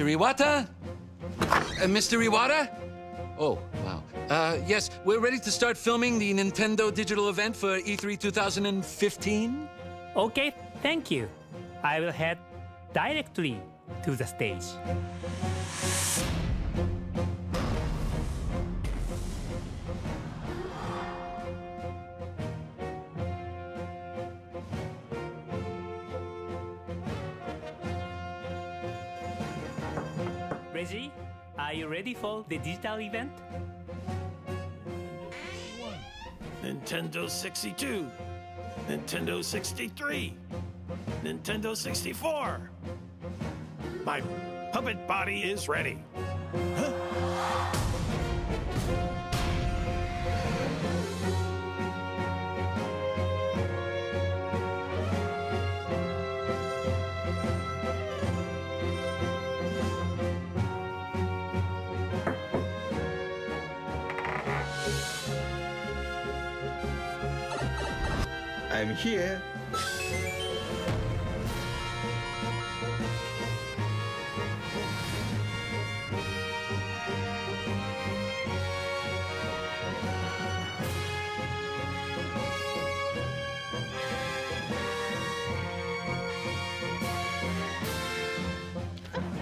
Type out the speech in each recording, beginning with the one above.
Mr. Iwata? Mr. Iwata? Oh, wow. Yes, we're ready to start filming the Nintendo digital event for E3 2015. Okay, thank you. I will head directly to the stage. Reggie, are you ready for the digital event? Nintendo 62, Nintendo 63, Nintendo 64. My puppet body is ready. Huh? I'm here.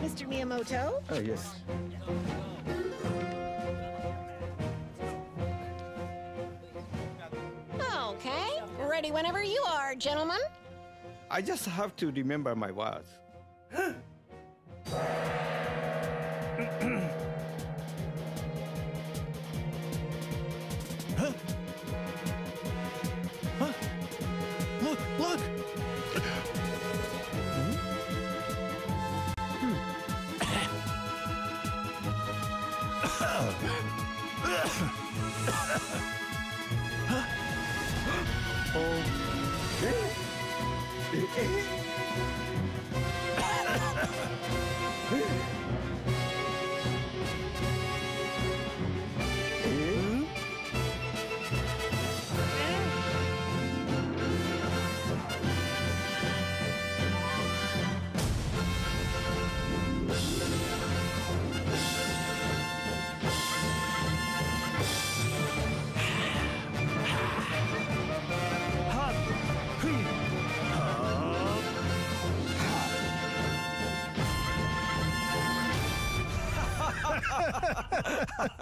Mr. Miyamoto? Oh, yes. Okay, ready whenever you are, gentlemen. I just have to remember my words. Huh? Huh? Look, look!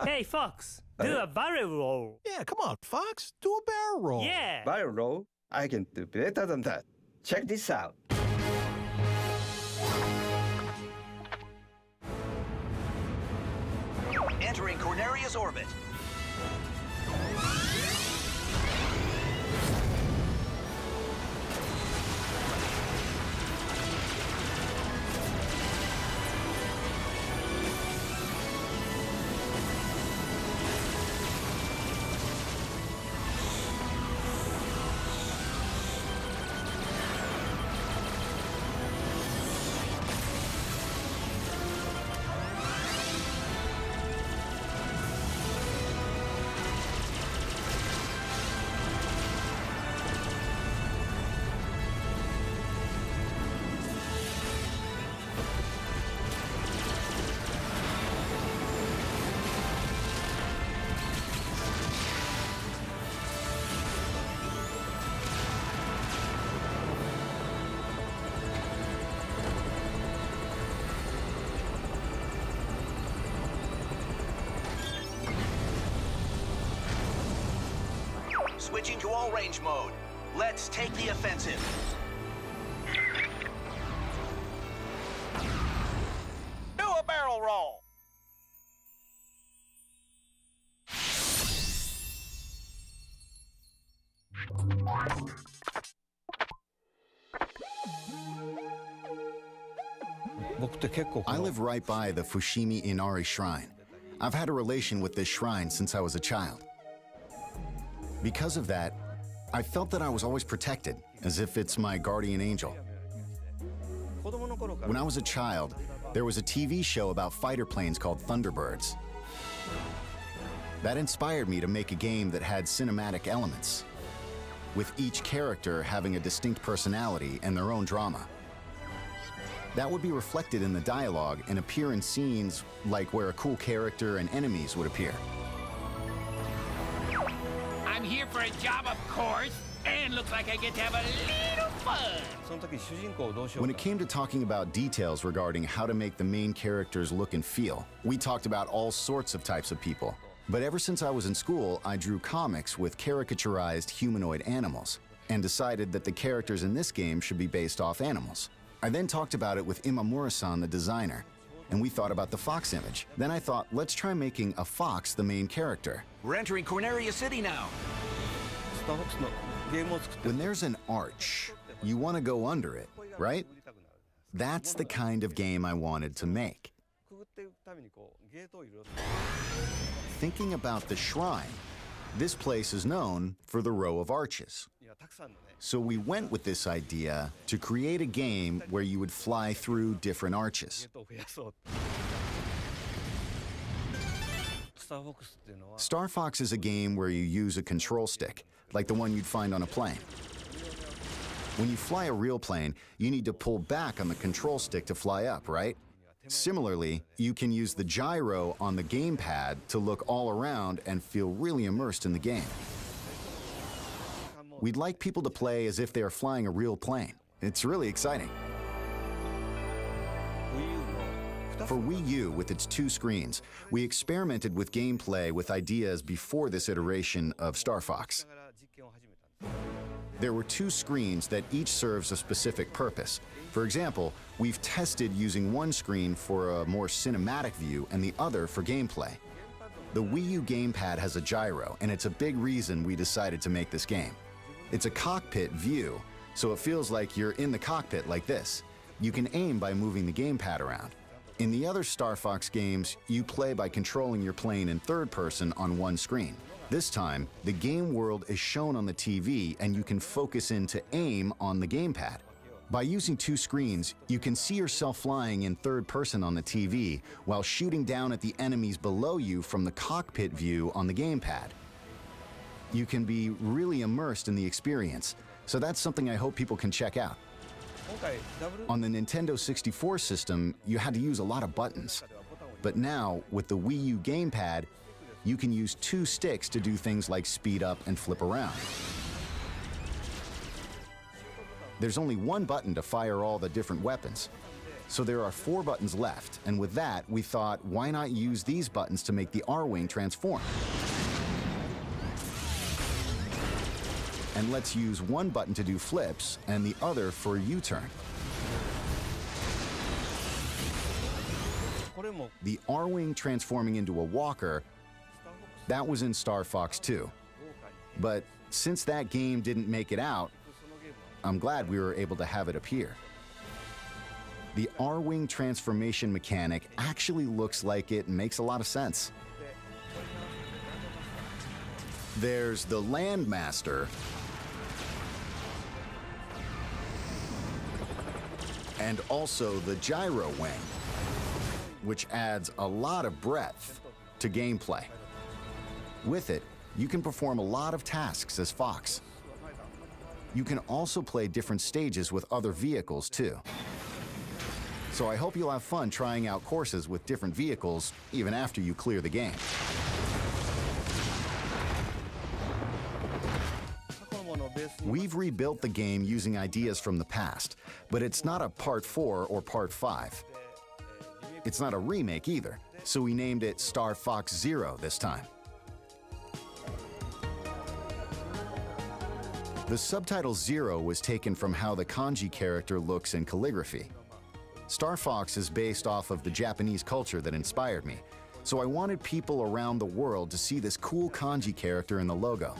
Hey, Fox, do a barrel roll. Yeah, come on, Fox. Do a barrel roll. Yeah. Barrel roll? I can do better than that. Check this out. Entering Corneria's orbit. Switching to all-range mode. Let's take the offensive. Do a barrel roll. I live right by the Fushimi Inari Shrine. I've had a relation with this shrine since I was a child. Because of that, I felt that I was always protected, as if it's my guardian angel. When I was a child, there was a TV show about fighter planes called Thunderbirds. That inspired me to make a game that had cinematic elements, with each character having a distinct personality and their own drama. That would be reflected in the dialogue and appear in scenes like where a cool character and enemies would appear. I'm here for a job, of course, and looks like I get to have a little fun. When it came to talking about details regarding how to make the main characters look and feel, we talked about all sorts of types of people. But ever since I was in school, I drew comics with caricaturized humanoid animals and decided that the characters in this game should be based off animals. I then talked about it with Imamura-san, the designer, and we thought about the fox image. Then I thought, let's try making a fox the main character. We're entering Corneria City now. When there's an arch, you want to go under it, right? That's the kind of game I wanted to make. Thinking about the shrine, this place is known for the row of arches. So we went with this idea to create a game where you would fly through different arches. Star Fox is a game where you use a control stick, like the one you'd find on a plane. When you fly a real plane, you need to pull back on the control stick to fly up, right? Similarly, you can use the gyro on the gamepad to look all around and feel really immersed in the game. We'd like people to play as if they are flying a real plane. It's really exciting. For Wii U, with its 2 screens, we experimented with gameplay with ideas before this iteration of Star Fox. There were 2 screens that each serves a specific purpose. For example, we've tested using one screen for a more cinematic view and the other for gameplay. The Wii U gamepad has a gyro, and it's a big reason we decided to make this game. It's a cockpit view, so it feels like you're in the cockpit like this. You can aim by moving the gamepad around. In the other Star Fox games, you play by controlling your plane in third person on one screen. This time, the game world is shown on the TV and you can focus in to aim on the gamepad. By using 2 screens, you can see yourself flying in third person on the TV while shooting down at the enemies below you from the cockpit view on the gamepad. You can be really immersed in the experience, so that's something I hope people can check out. On the Nintendo 64 system, you had to use a lot of buttons. But now, with the Wii U gamepad, you can use 2 sticks to do things like speed up and flip around. There's only one button to fire all the different weapons. So there are 4 buttons left, and with that, we thought, why not use these buttons to make the R-Wing transform? And let's use one button to do flips and the other for a U-turn. The R-Wing transforming into a walker, that was in Star Fox 2. But since that game didn't make it out, I'm glad we were able to have it appear. The R-Wing transformation mechanic actually looks like it makes a lot of sense. There's the Landmaster, and also the Gyro Wing, which adds a lot of breadth to gameplay. With it, you can perform a lot of tasks as Fox. You can also play different stages with other vehicles too. So I hope you'll have fun trying out courses with different vehicles even after you clear the game. We've rebuilt the game using ideas from the past, but it's not a Part 4 or Part 5. It's not a remake either, so we named it Star Fox Zero this time. The subtitle Zero was taken from how the kanji character looks in calligraphy. Star Fox is based off of the Japanese culture that inspired me, so I wanted people around the world to see this cool kanji character in the logo.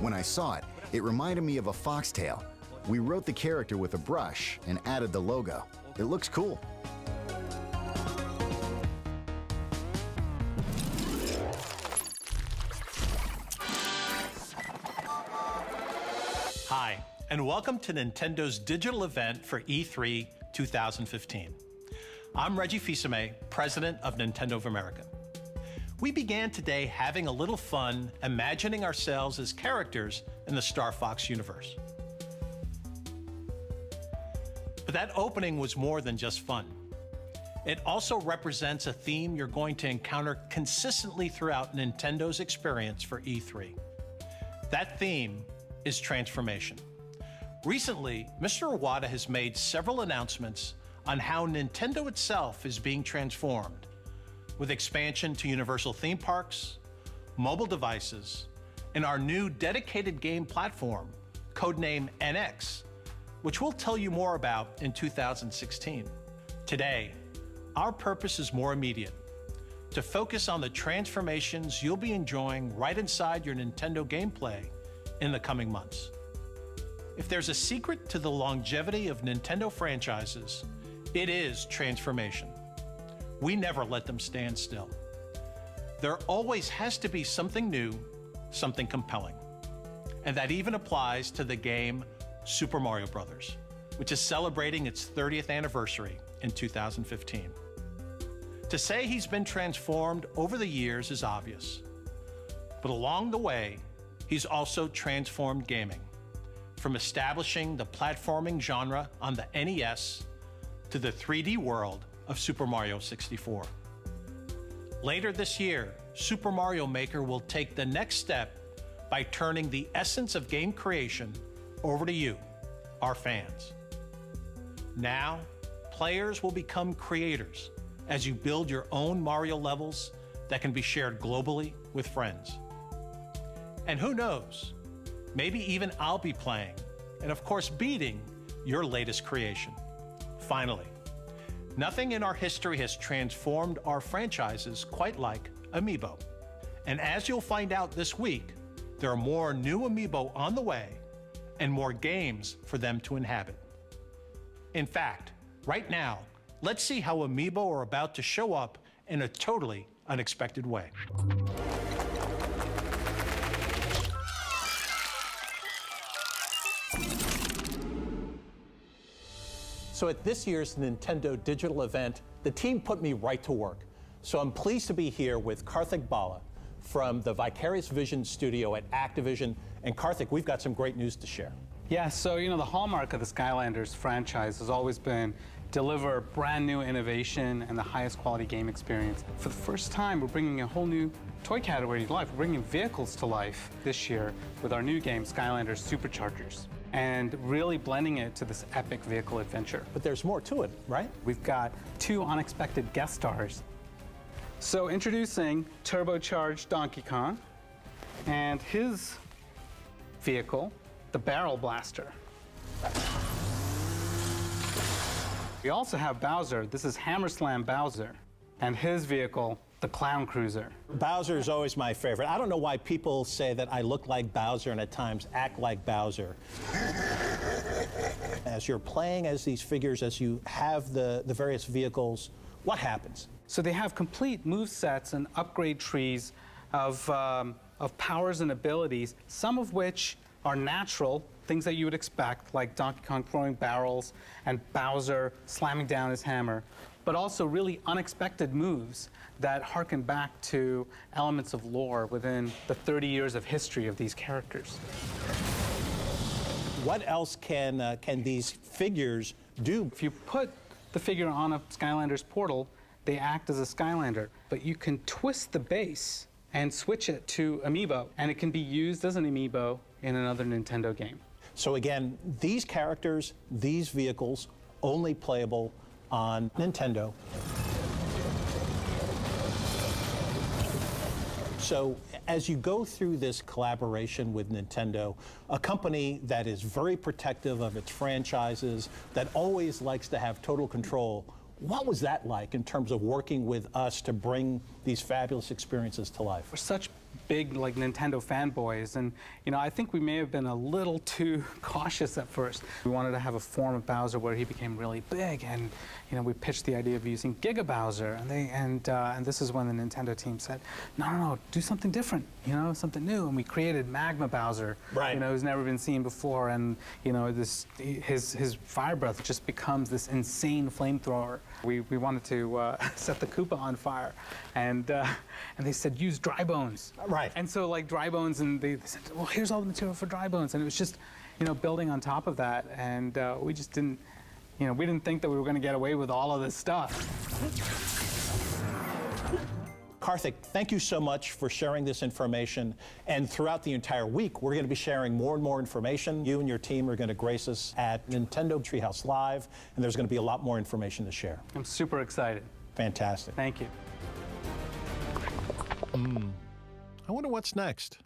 When I saw it, it reminded me of a foxtail. We wrote the character with a brush and added the logo. It looks cool. Hi, and welcome to Nintendo's digital event for E3 2015. I'm Reggie Fils-Aimé, President of Nintendo of America. We began today having a little fun imagining ourselves as characters in the Star Fox universe. But that opening was more than just fun. It also represents a theme you're going to encounter consistently throughout Nintendo's experience for E3. That theme is transformation. Recently, Mr. Iwata has made several announcements on how Nintendo itself is being transformed, with expansion to Universal theme parks, mobile devices, and our new dedicated game platform, codenamed NX, which we'll tell you more about in 2016. Today, our purpose is more immediate, to focus on the transformations you'll be enjoying right inside your Nintendo gameplay in the coming months. If there's a secret to the longevity of Nintendo franchises, it is transformation. We never let them stand still. There always has to be something new, something compelling. And that even applies to the game Super Mario Bros., which is celebrating its 30th anniversary in 2015. To say he's been transformed over the years is obvious, but along the way, he's also transformed gaming, from establishing the platforming genre on the NES to the 3D world of Super Mario 64. Later this year, Super Mario Maker will take the next step by turning the essence of game creation over to you, our fans. Now, players will become creators as you build your own Mario levels that can be shared globally with friends. And who knows, maybe even I'll be playing, and of course beating, your latest creation. Finally, nothing in our history has transformed our franchises quite like Amiibo. And as you'll find out this week, there are more new Amiibo on the way and more games for them to inhabit. In fact, right now, let's see how Amiibo are about to show up in a totally unexpected way. So at this year's Nintendo Digital event, the team put me right to work. So I'm pleased to be here with Karthik Bala from the Vicarious Vision studio at Activision. And Karthik, we've got some great news to share. Yeah, so the hallmark of the Skylanders franchise has always been deliver brand new innovation and the highest quality game experience. For the first time, we're bringing a whole new toy category to life. We're bringing vehicles to life this year with our new game, Skylanders Superchargers, and really blending it to this epic vehicle adventure. But there's more to it, right? We've got 2 unexpected guest stars. So introducing turbocharged Donkey Kong and his vehicle, the Barrel Blaster. We also have Bowser. This is Hammer Slam Bowser, and his vehicle, the Clown Cruiser. Bowser is always my favorite. I don't know why people say that I look like Bowser and at times act like Bowser. As you're playing as these figures, as you have the various vehicles, what happens? So they have complete move sets and upgrade trees of powers and abilities, some of which are natural, things that you would expect, like Donkey Kong throwing barrels and Bowser slamming down his hammer, but also really unexpected moves that harken back to elements of lore within the 30 years of history of these characters. What else can these figures do? If you put the figure on a Skylanders portal, they act as a Skylander, but you can twist the base and switch it to Amiibo, and it can be used as an Amiibo in another Nintendo game. So again, these characters, these vehicles, only playable on Nintendo. So as you go through this collaboration with Nintendo, a company that is very protective of its franchises, that always likes to have total control, what was that like in terms of working with us to bring these fabulous experiences to life? We're such big Nintendo fanboys, and I think we may have been a little too cautious at first. We wanted to have a form of Bowser where he became really big, and we pitched the idea of using Giga Bowser, and this is when the Nintendo team said, no, do something different, something new, and we created Magma Bowser, right? Who's never been seen before, and his fire breath just becomes this insane flamethrower. We wanted to set the Koopa on fire, and they said use dry bones. Right. And so dry bones, and they said, well, here's all the material for dry bones, and it was just building on top of that, and we just didn't You know, we didn't think that we were going to get away with all of this stuff. Karthik, thank you so much for sharing this information. And throughout the entire week, we're going to be sharing more and more information. You and your team are going to grace us at Nintendo Treehouse Live, and there's going to be a lot more information to share. I'm super excited. Fantastic. Thank you. I wonder what's next.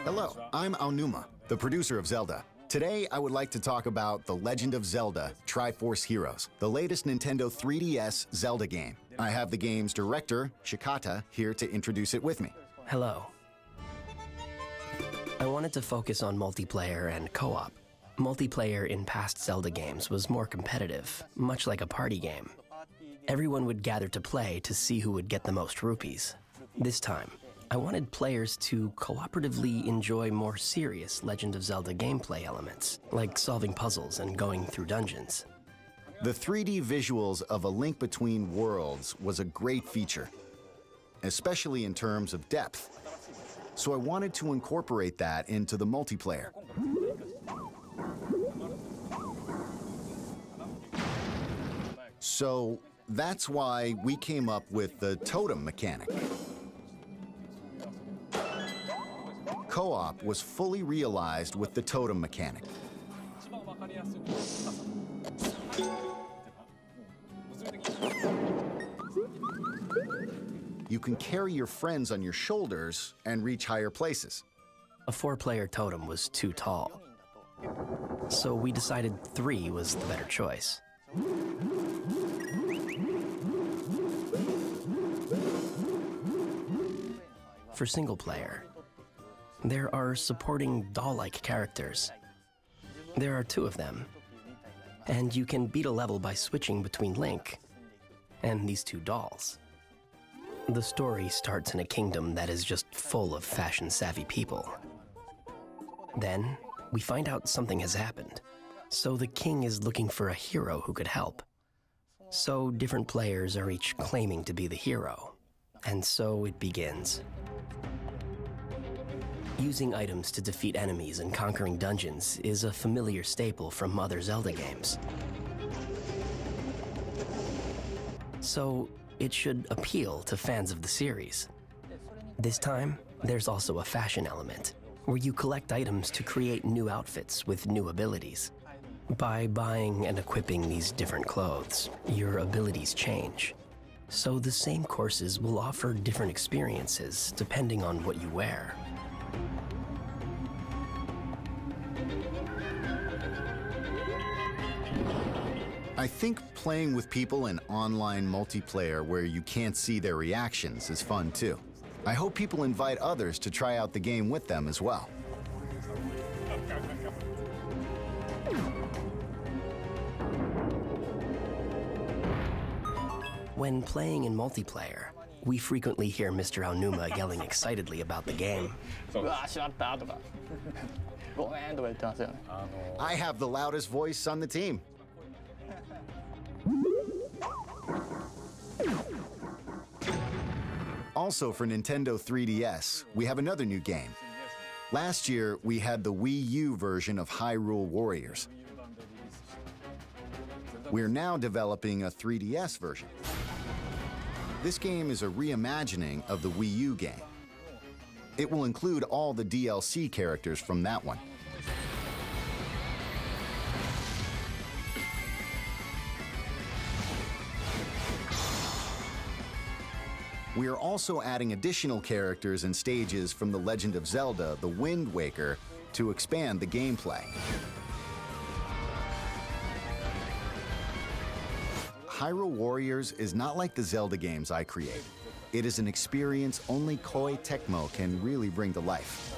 Hello, I'm Aonuma, the producer of Zelda. Today, I would like to talk about The Legend of Zelda Triforce Heroes, the latest Nintendo 3DS Zelda game. I have the game's director, Shikata, here to introduce it with me. Hello. I wanted to focus on multiplayer and co-op. Multiplayer in past Zelda games was more competitive, much like a party game. Everyone would gather to play to see who would get the most rupees. This time, I wanted players to cooperatively enjoy more serious Legend of Zelda gameplay elements, like solving puzzles and going through dungeons. The 3D visuals of A Link Between Worlds was a great feature, especially in terms of depth. So I wanted to incorporate that into the multiplayer. So that's why we came up with the totem mechanic. Co-op was fully realized with the totem mechanic. You can carry your friends on your shoulders and reach higher places. A 4-player totem was too tall, so we decided 3 was the better choice. For single player, there are supporting doll-like characters. There are 2 of them, and you can beat a level by switching between Link and these 2 dolls. The story starts in a kingdom that is just full of fashion-savvy people. Then, we find out something has happened, so the king is looking for a hero who could help. So different players are each claiming to be the hero, and so it begins. Using items to defeat enemies and conquering dungeons is a familiar staple from other Zelda games. So it should appeal to fans of the series. This time, there's also a fashion element, where you collect items to create new outfits with new abilities. By buying and equipping these different clothes, your abilities change. So the same courses will offer different experiences depending on what you wear. I think playing with people in online multiplayer where you can't see their reactions is fun too. I hope people invite others to try out the game with them as well. When playing in multiplayer, we frequently hear Mr. Aonuma yelling excitedly about the game. I have the loudest voice on the team. Also for Nintendo 3DS, we have another new game. Last year, we had the Wii U version of Hyrule Warriors. We're now developing a 3DS version. This game is a reimagining of the Wii U game. It will include all the DLC characters from that one. We are also adding additional characters and stages from The Legend of Zelda: The Wind Waker to expand the gameplay. Hyrule Warriors is not like the Zelda games I create. It is an experience only Koei Tecmo can really bring to life.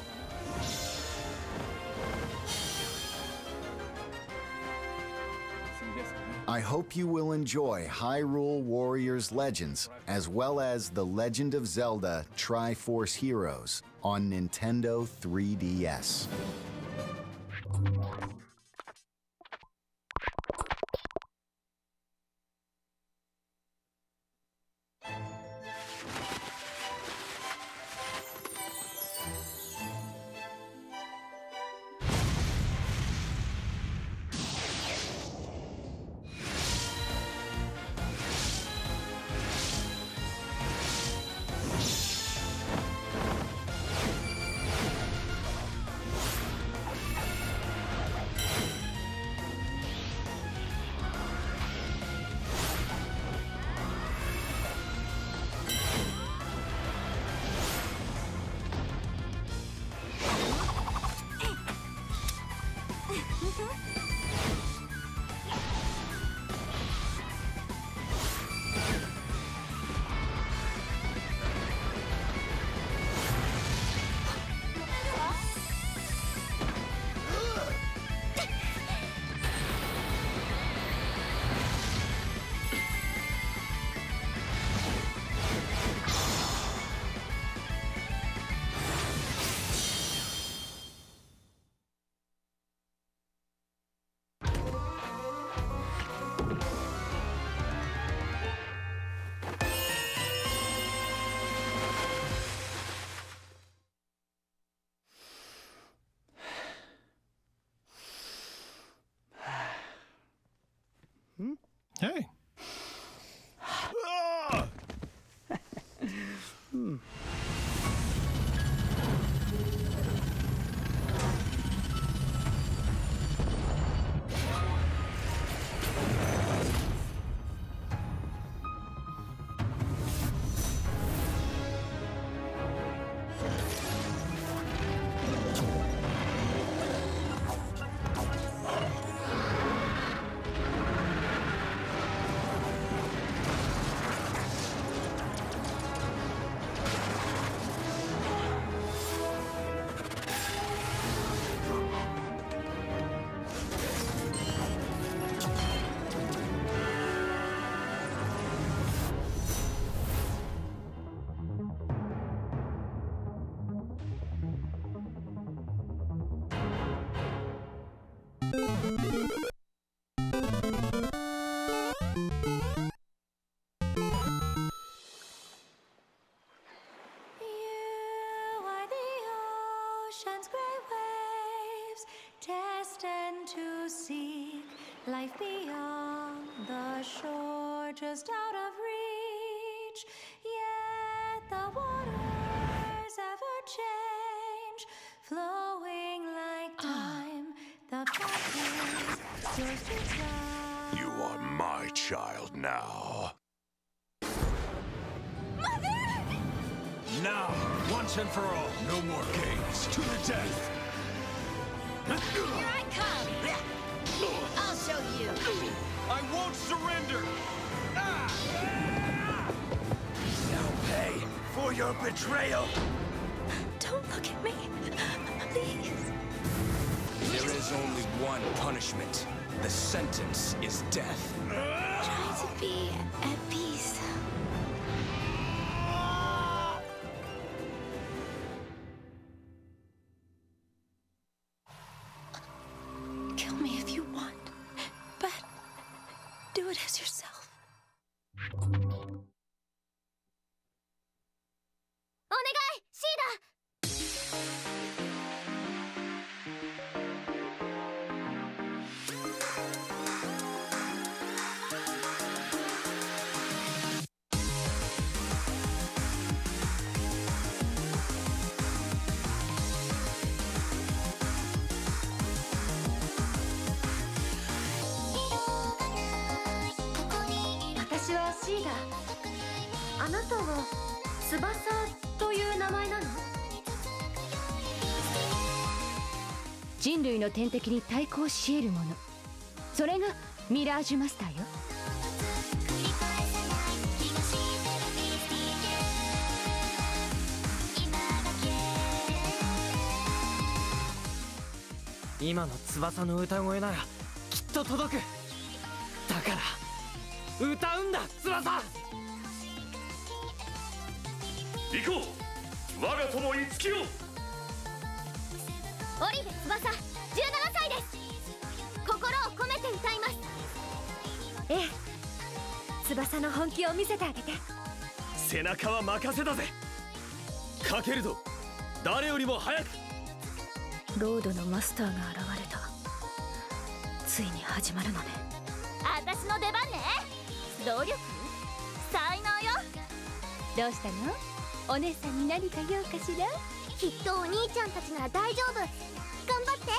I hope you will enjoy Hyrule Warriors Legends, as well as The Legend of Zelda: Triforce Heroes on Nintendo 3DS. Hey. Destined to seek life beyond the shore, just out of reach. Yet the waters ever change, flowing like time. The path is yours to try. You are my child now. Now, once and for all, no more games. To the death. Here I come! I'll show you. I won't surrender! Now pay for your betrayal! Don't look at me. Please. There is only one punishment. The sentence is death. Try to be at peace. Kill me if you want, but do it as yourself. お願い、シーダ。私はシーダ。あなたは翼という名前なの？人類の天敵に対抗し得るもの、それがミラージュマスターよ。今の翼の歌声ならきっと届く。だから歌うんだ、翼。行こう、我が友五木よ。オリベ翼、17歳です。心を込めて歌います。ええ、翼の本気を見せてあげて。背中は任せだぜ。かけるぞ、誰よりも早く。ロードのマスターが現れた。ついに始まるのね。私の出番ね。努力、才能よ。どうしたの？お姉さんに何か用かしら？きっとお兄ちゃんたちなら大丈夫。頑張って。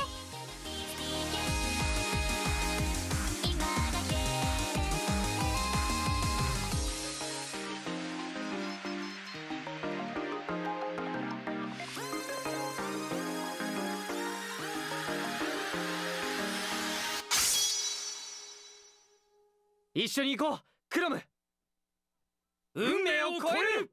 一緒に行こう、クロム。運命を超える。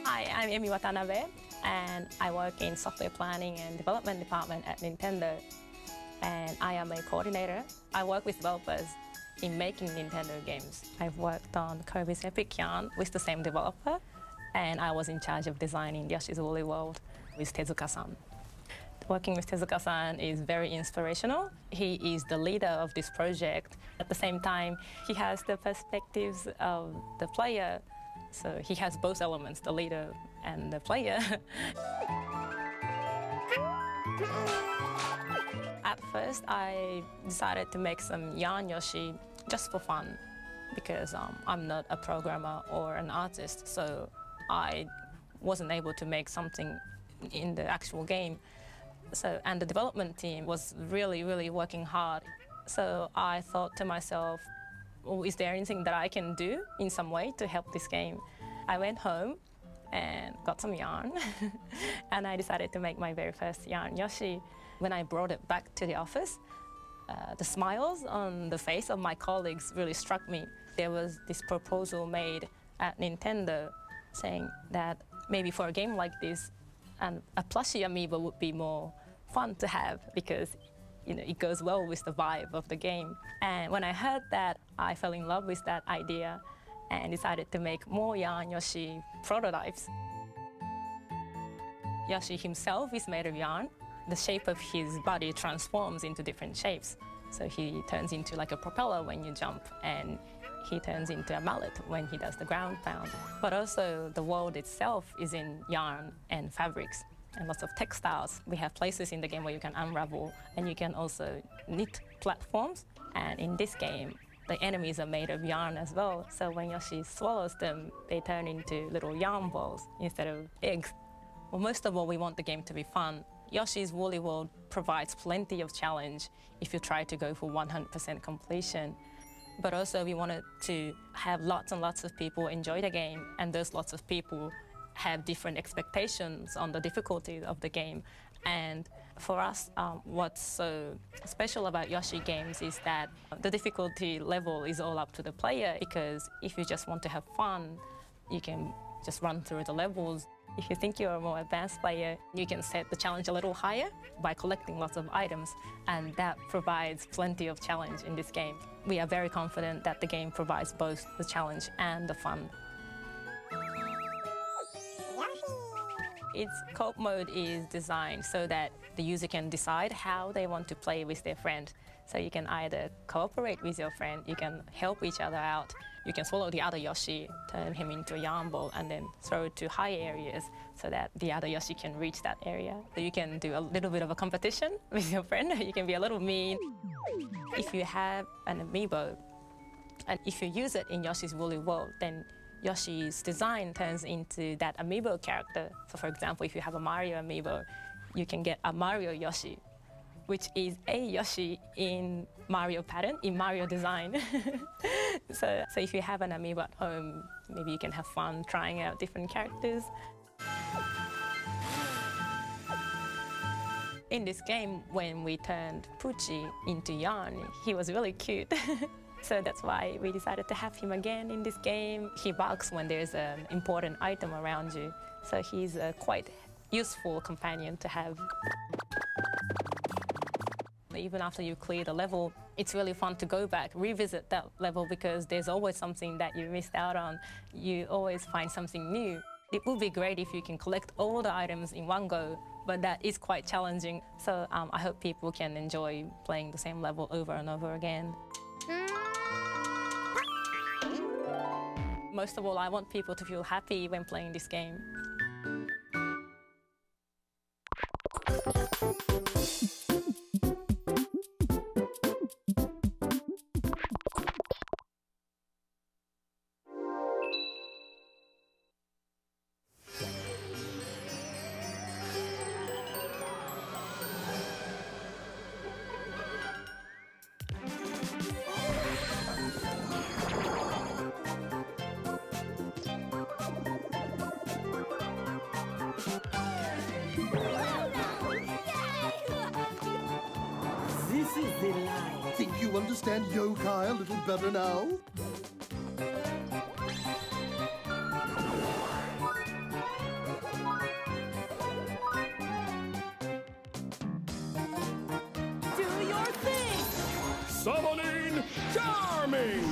Hi, I'm Emi Watanabe, and I work in software planning and development department at Nintendo, and I am a coordinator. I work with developers in making Nintendo games. I've worked on Kirby's Epic Yarn with the same developer, and I was in charge of designing Yoshi's Woolly World with Tezuka-san. Working with Tezuka-san is very inspirational. He is the leader of this project. At the same time, he has the perspectives of the player, so he has both elements, the leader and the player. At first, I decided to make some Yarn Yoshi just for fun, because I'm not a programmer or an artist, so I wasn't able to make something in the actual game. And the development team was really working hard. So I thought to myself, well, is there anything that I can do in some way to help this game? I went home and got some yarn, and I decided to make my very first Yarn Yoshi. When I brought it back to the office, the smiles on the face of my colleagues really struck me. There was this proposal made at Nintendo saying that maybe for a game like this, a plushie amiibo would be more fun to have, because it goes well with the vibe of the game. And when I heard that, I fell in love with that idea and decided to make more Yarn Yoshi prototypes. Yoshi himself is made of yarn. The shape of his body transforms into different shapes. So he turns into like a propeller when you jump, and he turns into a mallet when he does the ground pound. But also the world itself is in yarn and fabrics and lots of textiles. We have places in the game where you can unravel, and you can also knit platforms. And in this game, the enemies are made of yarn as well. So when Yoshi swallows them, they turn into little yarn balls instead of eggs. Well, most of all, we want the game to be fun. Yoshi's Woolly World provides plenty of challenge if you try to go for 100% completion. But also we wanted to have lots and lots of people enjoy the game, and those lots of people have different expectations on the difficulty of the game. And for us, what's so special about Yoshi games is that the difficulty level is all up to the player, because if you just want to have fun, you can just run through the levels. If you think you're a more advanced player, you can set the challenge a little higher by collecting lots of items, and that provides plenty of challenge in this game. We are very confident that the game provides both the challenge and the fun. Its co-op mode is designed so that the user can decide how they want to play with their friend. So you can either cooperate with your friend, you can help each other out, you can swallow the other Yoshi, turn him into a yarn ball, and then throw it to high areas so that the other Yoshi can reach that area. So you can do a little bit of a competition with your friend, you can be a little mean. If you have an amiibo, and if you use it in Yoshi's Woolly World, then Yoshi's design turns into that amiibo character. So for example, if you have a Mario amiibo, you can get a Mario Yoshi, which is a Yoshi in Mario pattern, in Mario design. So if you have an amiibo at home, maybe you can have fun trying out different characters. In this game, when we turned Pucci into yarn, he was really cute. So that's why we decided to have him again in this game. He barks when there's an important item around you, so he's a quite useful companion to have. Even after you clear the level, it's really fun to go back, revisit that level, because there's always something that you missed out on. You always find something new. It would be great if you can collect all the items in one go, but that is quite challenging. So I hope people can enjoy playing the same level over and over again. Most of all, I want people to feel happy when playing this game. This is the line. Think you understand yokai a little better now? Do your thing! Summoning Charming!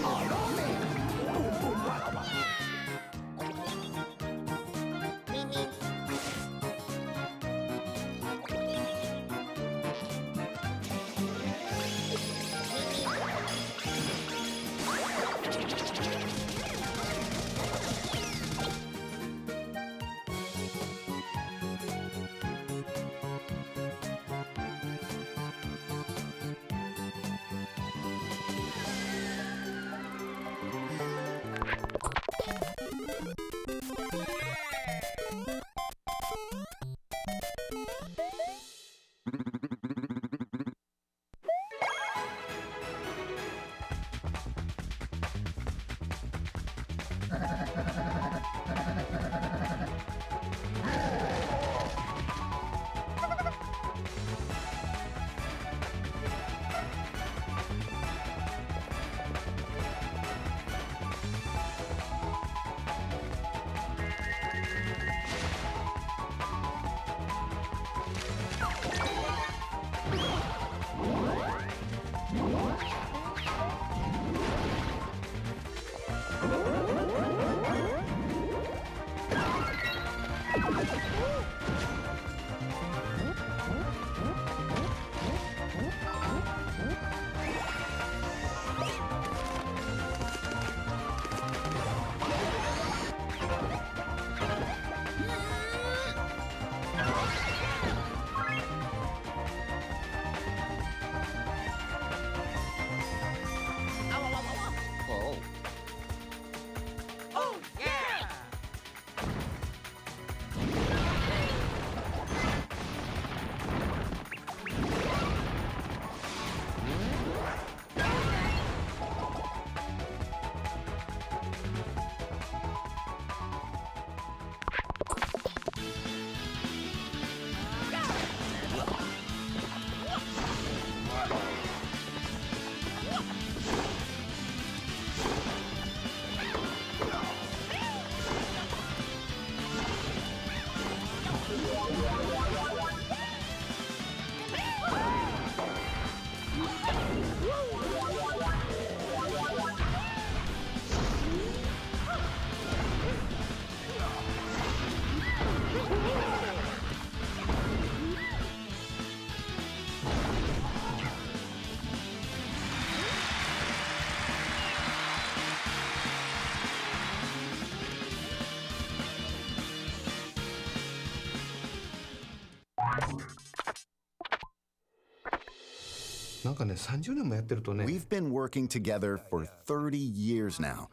We've been working together for 30 years now.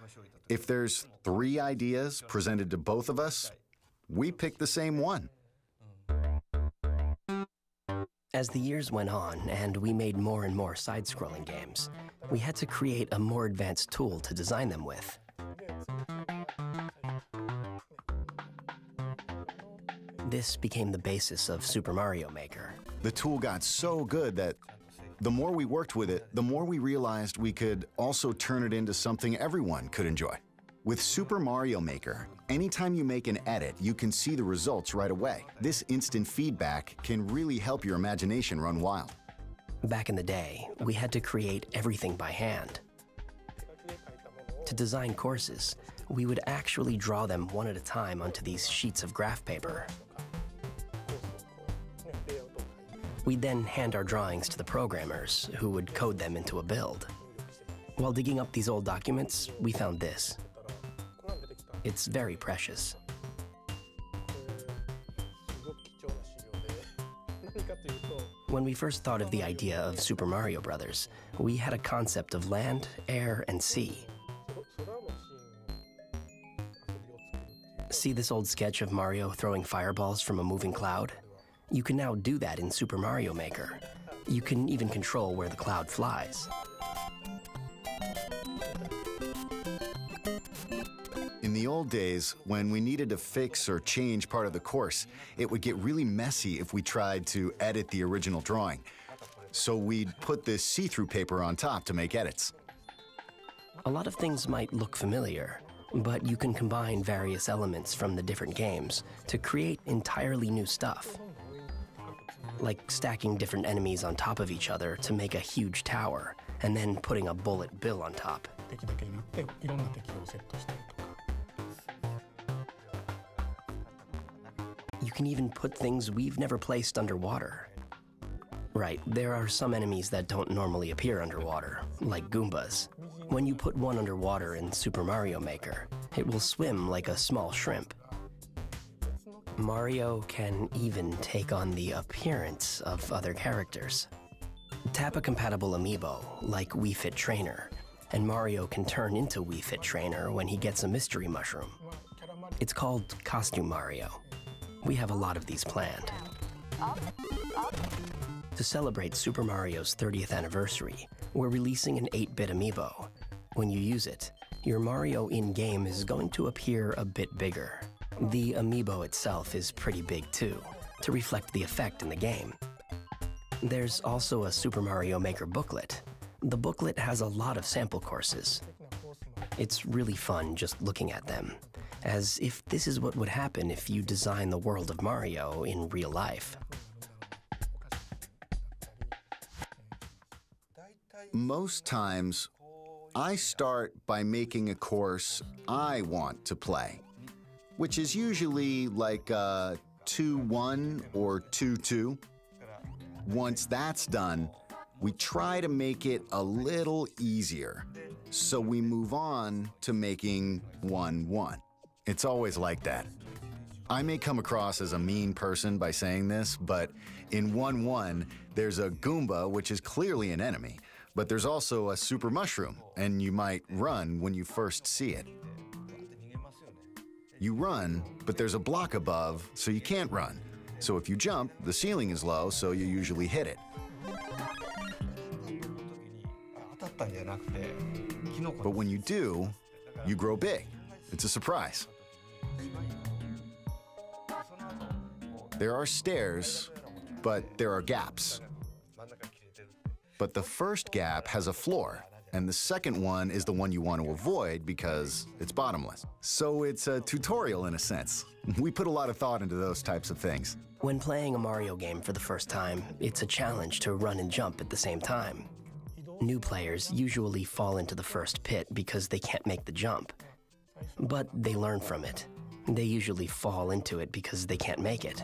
If there's 3 ideas presented to both of us, we pick the same one. As the years went on and we made more and more side-scrolling games, we had to create a more advanced tool to design them with. This became the basis of Super Mario Maker. The tool got so good that the more we worked with it, the more we realized we could also turn it into something everyone could enjoy. With Super Mario Maker, anytime you make an edit, you can see the results right away. This instant feedback can really help your imagination run wild. Back in the day, we had to create everything by hand. To design courses, we would actually draw them one at a time onto these sheets of graph paper. We'd then hand our drawings to the programmers, who would code them into a build. While digging up these old documents, we found this. It's very precious. When we first thought of the idea of Super Mario Brothers, we had a concept of land, air, and sea. See this old sketch of Mario throwing fireballs from a moving cloud? You can now do that in Super Mario Maker. You can even control where the cloud flies. In the old days, when we needed to fix or change part of the course, it would get really messy if we tried to edit the original drawing. So we'd put this see-through paper on top to make edits. A lot of things might look familiar, but you can combine various elements from the different games to create entirely new stuff. Like stacking different enemies on top of each other to make a huge tower, and then putting a bullet bill on top. You can even put things we've never placed underwater. Right, there are some enemies that don't normally appear underwater, like Goombas. When you put one underwater in Super Mario Maker, it will swim like a small shrimp. Mario can even take on the appearance of other characters. Tap a compatible amiibo, like Wii Fit Trainer, and Mario can turn into Wii Fit Trainer when he gets a mystery mushroom. It's called Costume Mario. We have a lot of these planned. To celebrate Super Mario's 30th anniversary, we're releasing an 8-bit amiibo. When you use it, your Mario in-game is going to appear a bit bigger. The amiibo itself is pretty big too, to reflect the effect in the game. There's also a Super Mario Maker booklet. The booklet has a lot of sample courses. It's really fun just looking at them, as if this is what would happen if you design the world of Mario in real life. Most times, I start by making a course I want to play, which is usually like a 2-1 or 2-2. Once that's done, we try to make it a little easier, so we move on to making 1-1. It's always like that. I may come across as a mean person by saying this, but in 1-1, there's a Goomba, which is clearly an enemy, but there's also a super mushroom, and you might run when you first see it. You run, but there's a block above, so you can't run. So if you jump, the ceiling is low, so you usually hit it. But when you do, you grow big. It's a surprise. There are stairs, but there are gaps. But the first gap has a floor, and the second one is the one you want to avoid because it's bottomless. So it's a tutorial in a sense. We put a lot of thought into those types of things. When playing a Mario game for the first time, it's a challenge to run and jump at the same time. New players usually fall into the first pit because they can't make the jump. But they learn from it. They usually fall into it because they can't make it.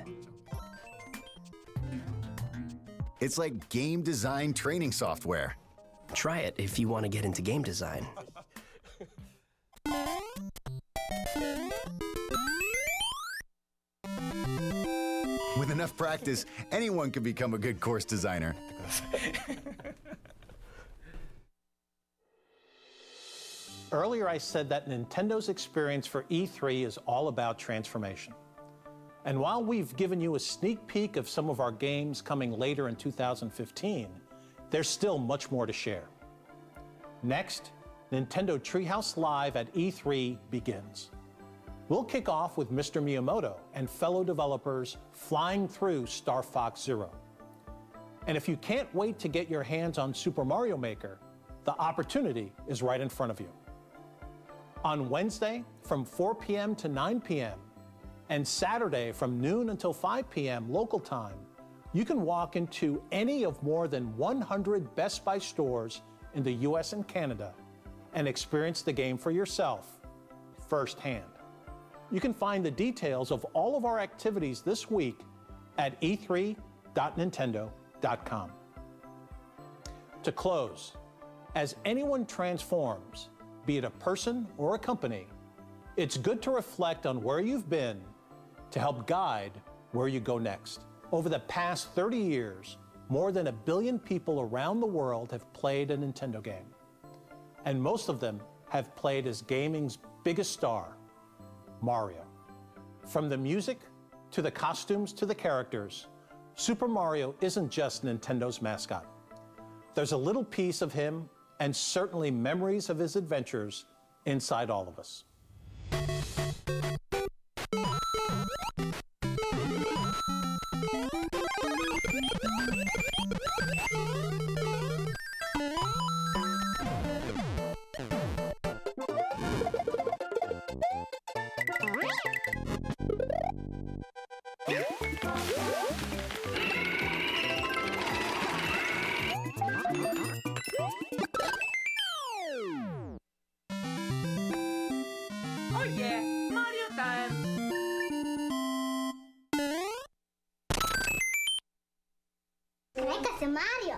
It's like game design training software. Try it if you want to get into game design. With enough practice, anyone can become a good course designer. Earlier I said that Nintendo's experience for E3 is all about transformation. And while we've given you a sneak peek of some of our games coming later in 2015, there's still much more to share. Next, Nintendo Treehouse Live at E3 begins. We'll kick off with Mr. Miyamoto and fellow developers flying through Star Fox Zero. And if you can't wait to get your hands on Super Mario Maker, the opportunity is right in front of you. On Wednesday, from 4 p.m. to 9 p.m., and Saturday from noon until 5 p.m. local time, you can walk into any of more than 100 Best Buy stores in the US and Canada and experience the game for yourself, firsthand. You can find the details of all of our activities this week at e3.nintendo.com. To close, As anyone transforms, be it a person or a company, it's good to reflect on where you've been to help guide where you go next. Over the past 30 years, more than 1 billion people around the world have played a Nintendo game. And most of them have played as gaming's biggest star, Mario. From the music, to the costumes, to the characters, Super Mario isn't just Nintendo's mascot. There's a little piece of him, and certainly memories of his adventures, inside all of us. Oh yeah, Mario time! Gracias, Mario.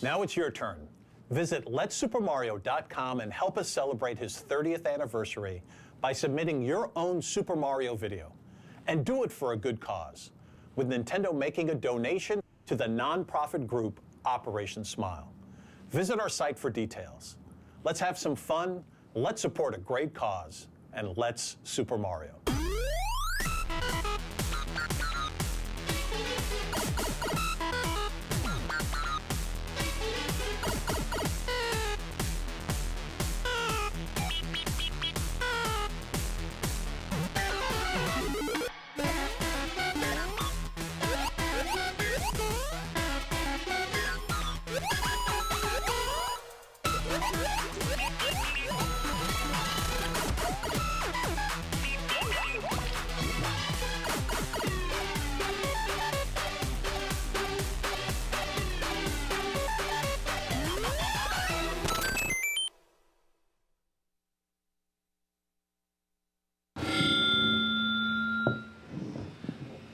Now it's your turn. Visit LetSuperMario.com and help us celebrate his 30th anniversary by submitting your own Super Mario video. And do it for a good cause, with Nintendo making a donation to the nonprofit group Operation Smile. Visit our site for details. Let's have some fun, let's support a great cause, and let's Super Mario.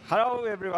Hello everyone.